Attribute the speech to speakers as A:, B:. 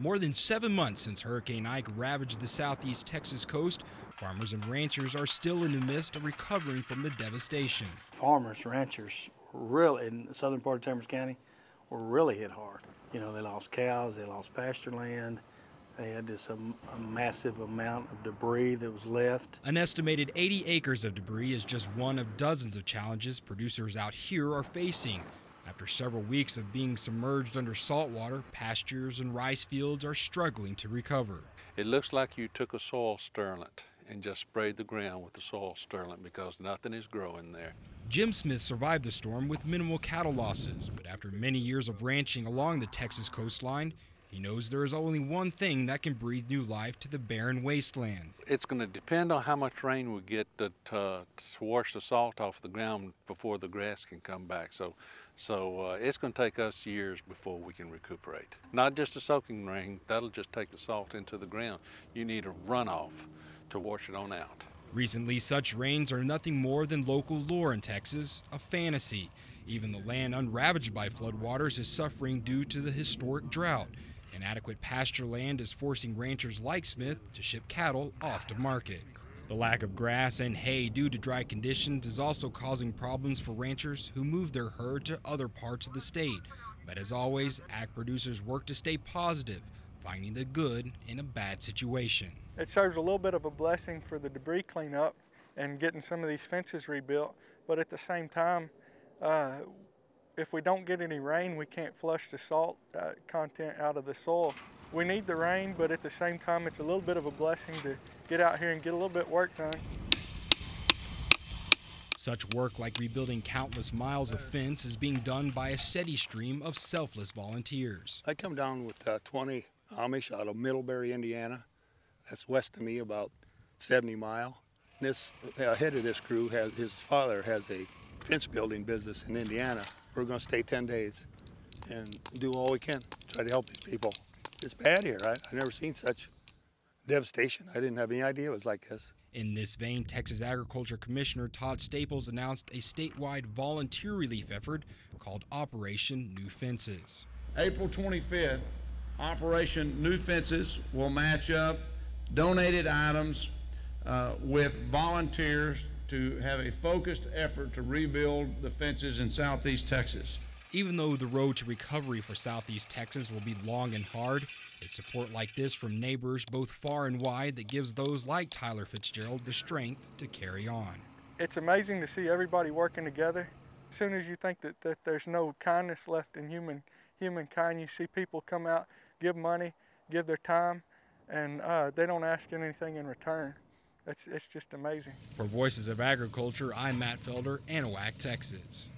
A: More than 7 months since Hurricane Ike ravaged the southeast Texas coast, farmers and ranchers are still in the midst of recovering from the devastation.
B: Farmers, ranchers, really in the southern part of Chambers County, were really hit hard. You know, they lost cows, they lost pasture land. They had just a massive amount of debris that was left.
A: An estimated 80 acres of debris is just one of dozens of challenges producers out here are facing. After several weeks of being submerged under salt water, pastures and rice fields are struggling to recover.
C: It looks like you took a soil stirlant and just sprayed the ground with the soil stirlant because nothing is growing there.
A: Jim Smith survived the storm with minimal cattle losses, but after many years of ranching along the Texas coastline, he knows there is only one thing that can breathe new life to the barren wasteland.
C: It's going to depend on how much rain we get to wash the salt off the ground before the grass can come back. So it's going to take us years before we can recuperate. Not just a soaking rain, that'll just take the salt into the ground. You need a runoff to wash it on out.
A: Recently, such rains are nothing more than local lore in Texas, a fantasy. Even the land unravaged by floodwaters is suffering due to the historic drought. Inadequate pasture land is forcing ranchers like Smith to ship cattle off to market. The lack of grass and hay due to dry conditions is also causing problems for ranchers who move their herd to other parts of the state. But as always, ag producers work to stay positive, finding the good in a bad situation.
D: It serves a little bit of a blessing for the debris cleanup and getting some of these fences rebuilt, but at the same time, if we don't get any rain, we can't flush the salt content out of the soil. We need the rain, but at the same time, it's a little bit of a blessing to get out here and get a little bit of work done.
A: Such work, like rebuilding countless miles of fence, is being done by a steady stream of selfless volunteers.
E: I come down with 20 Amish out of Middlebury, Indiana. That's west of me, about 70 miles. This head of this crew, his father has a fence building business in Indiana. We're going to stay 10 days and do all we can, try to help these people. It's bad here. I've never seen such devastation. I didn't have any idea it was like this.
A: In this vein, Texas Agriculture Commissioner Todd Staples announced a statewide volunteer relief effort called Operation New Fences.
F: April 25th, Operation New Fences will match up donated items with volunteers to have a focused effort to rebuild the fences in southeast Texas.
A: Even though the road to recovery for southeast Texas will be long and hard, it's support like this from neighbors both far and wide that gives those like Tyler Fitzgerald the strength to carry on.
D: It's amazing to see everybody working together. As soon as you think that there's no kindness left in humankind, you see people come out, give money, give their time, and they don't ask anything in return. It's just amazing.
A: For Voices of Agriculture, I'm Matt Felder, Anahuac, Texas.